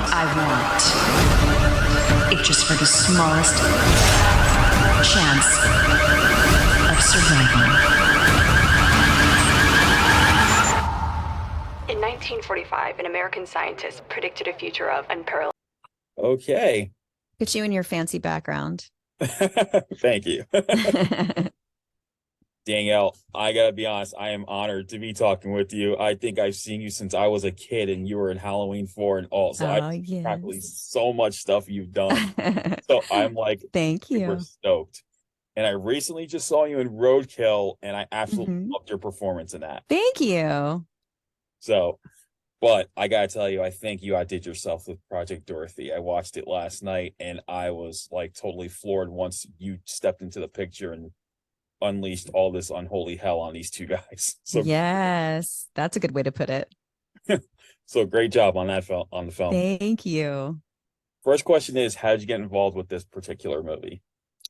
I want, if just for the smallest chance of survival. In 1945, an American scientist predicted a future of unparalleled. Okay. Look at you and your fancy background. Thank you. Danielle, I gotta be honest, I am honored to be talking with you. I think I've seen you since I was a kid and you were in Halloween 4 and all. So I practically so much stuff you've done. So I'm like thank super you. stoked. And I recently just saw you in Roadkill and I absolutely loved your performance in that. Thank you. So, but I gotta tell you, I think you outdid yourself with Project Dorothy. I watched it last night and I was like totally floored once you stepped into the picture and unleashed all this unholy hell on these two guys. So yes, that's a good way to put it. So great job on that film, on the film. Thank you. First question is, how did you get involved with this particular movie?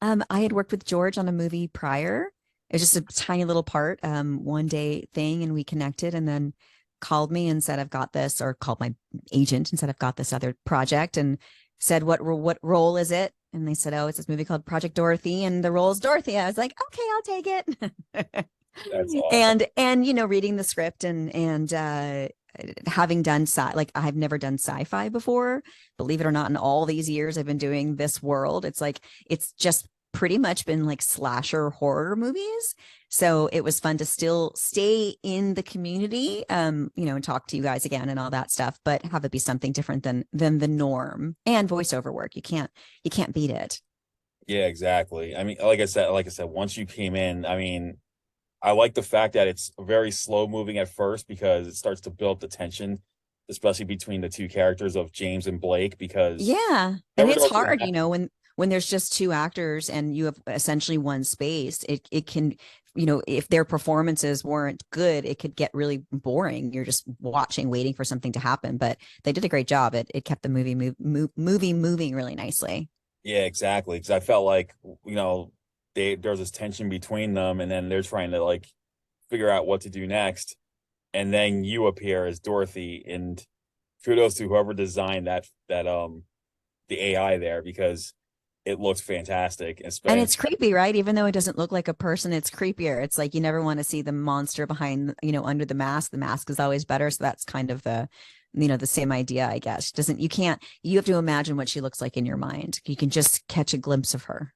I had worked with George on a movie prior. It was just a tiny little part, one day thing, and we connected and then called me and said, I've got this, or called my agent and said, I've got this other project, and said, what role is it? And they said, oh, it's this movie called Project Dorothy, and the role is Dorothy. I was like, okay, I'll take it. That's awesome. And you know, reading the script and having done I've never done sci-fi before, believe it or not. In all these years I've been doing this world, it's just pretty much been like slasher horror movies. So it was fun to still stay in the community, you know, and talk to you guys again and all that stuff, but have it be something different than the norm. And voiceover work, you can't beat it. Yeah, exactly. I mean, like I said, once you came in, I mean, I like the fact that it's very slow moving at first because it starts to build the tension, especially between the two characters of James and Blake, because and it's hard, you know, when there's just two actors and you have essentially one space, it can, you know, if their performances weren't good, it could get really boring. You're just watching, waiting for something to happen. But they did a great job. It kept the movie moving really nicely. Yeah, exactly. Because I felt like, you know, there's this tension between them, and then they're trying to like figure out what to do next. And then you appear as Dorothy, and kudos to whoever designed that the AI there, because it looks fantastic. And it's creepy, right? Even though it doesn't look like a person, it's creepier. It's like you never want to see the monster behind, you know, under the mask. The mask is always better. So that's kind of the, you know, the same idea, I guess. You have to imagine what she looks like in your mind. You can just catch a glimpse of her.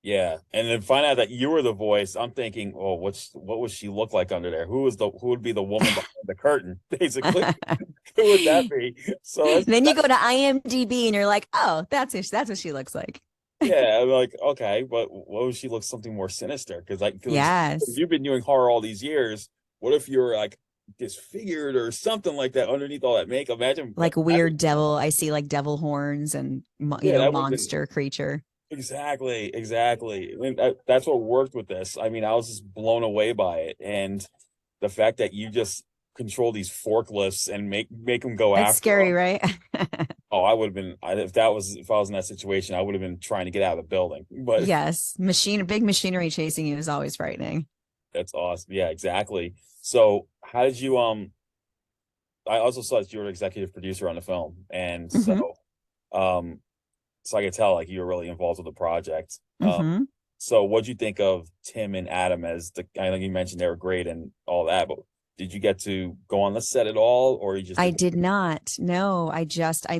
Yeah, and then find out that you were the voice. I'm thinking, oh, what would she look like under there? Who would be the woman behind the curtain, basically? Who would that be? So then you go to IMDb and you're like, oh, that's what she looks like. Yeah, I'm like, okay, but what if she looks something more sinister? Because yes, you've been doing horror all these years. What if you're like disfigured or something like that underneath all that makeup? Imagine like weird devil. I see like devil horns and you know, monster creature. Exactly. I mean, that's what worked with this. I mean, I was just blown away by it, and the fact that you just control these forklifts and make them go That's after scary, them. right? Oh, I would have been if I was in that situation, I would have been trying to get out of the building. But yes, big machinery chasing you is always frightening. That's awesome. Yeah, exactly. So how did you I also saw that you were an executive producer on the film, and so I could tell like you were really involved with the project. So what'd you think of Tim and Adam as I know you mentioned they were great and all that, but did you get to go on the set at all, or you just? I did not. No, I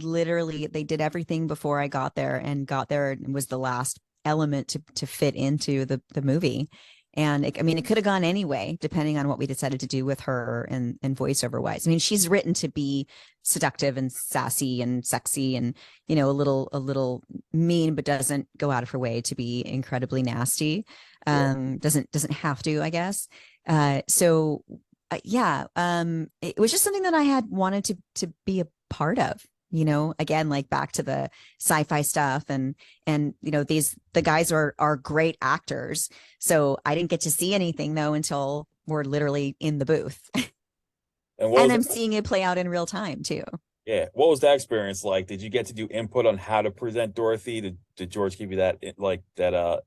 literally, they did everything before I got there, and was the last element to fit into the movie. And I mean, it could have gone anyway, depending on what we decided to do with her and voiceover wise. I mean, she's written to be seductive and sassy and sexy and, you know, a little mean, but doesn't go out of her way to be incredibly nasty. Doesn't have to, I guess. It was just something that I had wanted to be a part of. You know, again, like back to the sci-fi stuff and, you know, the guys are great actors. So I didn't get to see anything though, until we're literally in the booth and I'm seeing it play out in real time too. Yeah. What was that experience like? Did you get to do input on how to present Dorothy? Did George give you that, like that,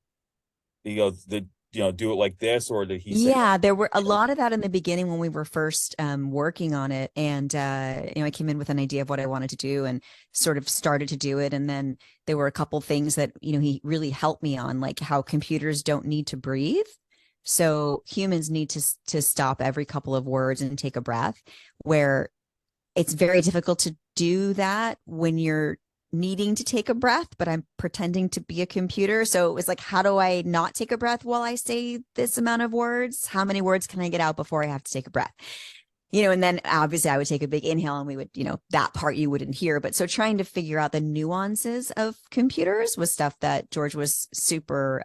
do it like this, or did he say? Yeah, there were a lot of that in the beginning when we were first working on it. And, I came in with an idea of what I wanted to do and sort of started to do it. And then there were a couple things that, he really helped me on, like how computers don't need to breathe. So humans need to stop every couple of words and take a breath, where it's very difficult to do that when you're needing to take a breath, but I'm pretending to be a computer. So it was like, how do I not take a breath while I say this amount of words? How many words can I get out before I have to take a breath? And then obviously I would take a big inhale and we would, that part you wouldn't hear. But so trying to figure out the nuances of computers was stuff that George was super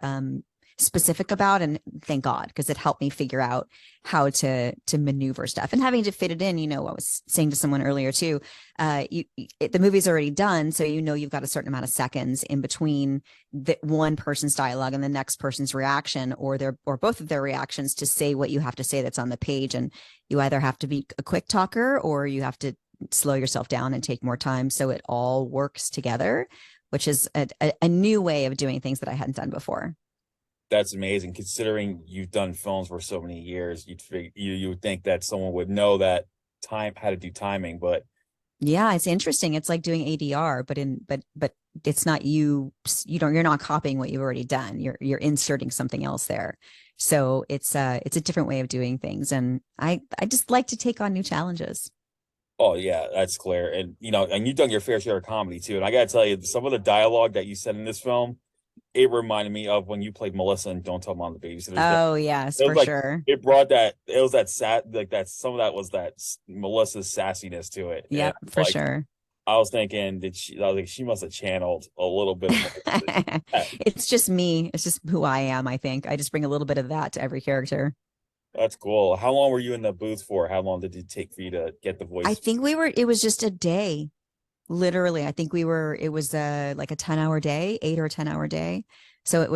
specific about, and thank God, because it helped me figure out how to maneuver stuff and having to fit it in. I was saying to someone earlier too, the movie's already done, so you've got a certain amount of seconds in between the one person's dialogue and the next person's reaction, or both of their reactions, to say what you have to say that's on the page. And you either have to be a quick talker or you have to slow yourself down and take more time, so it all works together, which is a new way of doing things that I hadn't done before. That's amazing, considering you've done films for so many years. You would think that someone would know that how to do timing, but yeah, it's interesting. It's like doing ADR, but it's not you're not copying what you've already done. You're inserting something else there. So it's a different way of doing things, and I just like to take on new challenges. oh yeah, that's clear. And and you've done your fair share of comedy too. And I gotta tell you, some of the dialogue that you said in this film, it reminded me of when you played Melissa in Don't Tell Mom the Babysitter. Oh yes, for sure. It brought that. It was that that some of that was that Melissa's sassiness to it. Yeah, for sure. I was thinking, I was like, she must have channeled a little bit of It's just me. It's just who I am, I think. I just bring a little bit of that to every character. That's cool. How long were you in the booth for? How long did it take for you to get the voice? I think it was just a day. Literally, I think it was like a 10-hour day, 8 or 10-hour day. So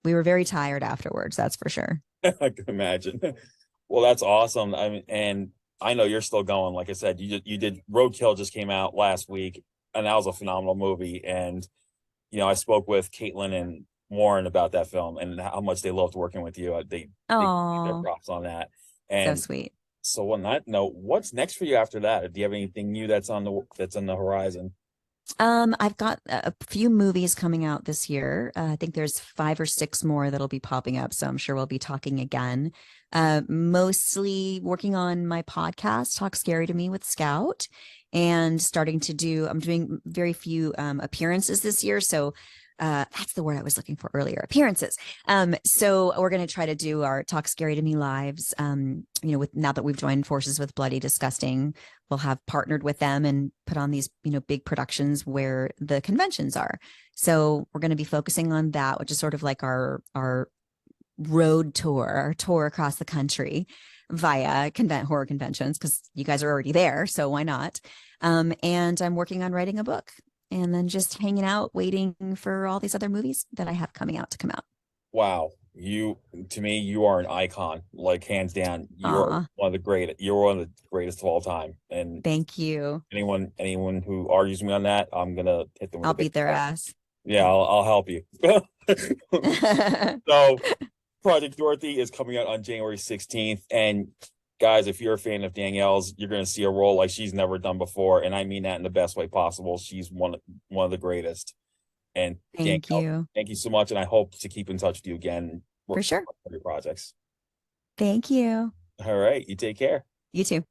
we were very tired afterwards. That's for sure. I can imagine. Well, that's awesome. I mean, and I know you're still going. Like I said, you did Roadkill, just came out last week, and that was a phenomenal movie. And I spoke with Caitlin and Warren about that film and how much they loved working with you. They their props on that. And so sweet. So on that note, what's next for you after that? Do you have anything new that's on the horizon? I've got a few movies coming out this year. I think there's 5 or 6 more that'll be popping up, so I'm sure we'll be talking again. Mostly working on my podcast, Talk Scary to Me with Scout, and I'm doing very few appearances this year, so that's the word I was looking for earlier, appearances. So we're going to try to do our Talk Scary to Me lives. Now that we've joined forces with Bloody Disgusting, we'll have partnered with them and put on these, big productions where the conventions are. So we're going to be focusing on that, which is sort of like our road tour, our tour across the country via horror conventions, because you guys are already there. So why not? And I'm working on writing a book. And then just hanging out, waiting for all these other movies that I have coming out to come out. Wow. To me, you are an icon, like hands down. You're one of the greatest. You're one of the greatest of all time. And thank you. Anyone who argues me on that, I'm gonna hit them. I'll beat their ass. Yeah, I'll help you. So, Project Dorothy is coming out on January 16th, and guys, if you're a fan of Danielle's, you're going to see a role like she's never done before, and I mean that in the best way possible. She's one of the greatest. And thank you so much, and I hope to keep in touch with you again for sure. For your projects. Thank you. All right, you take care. You too.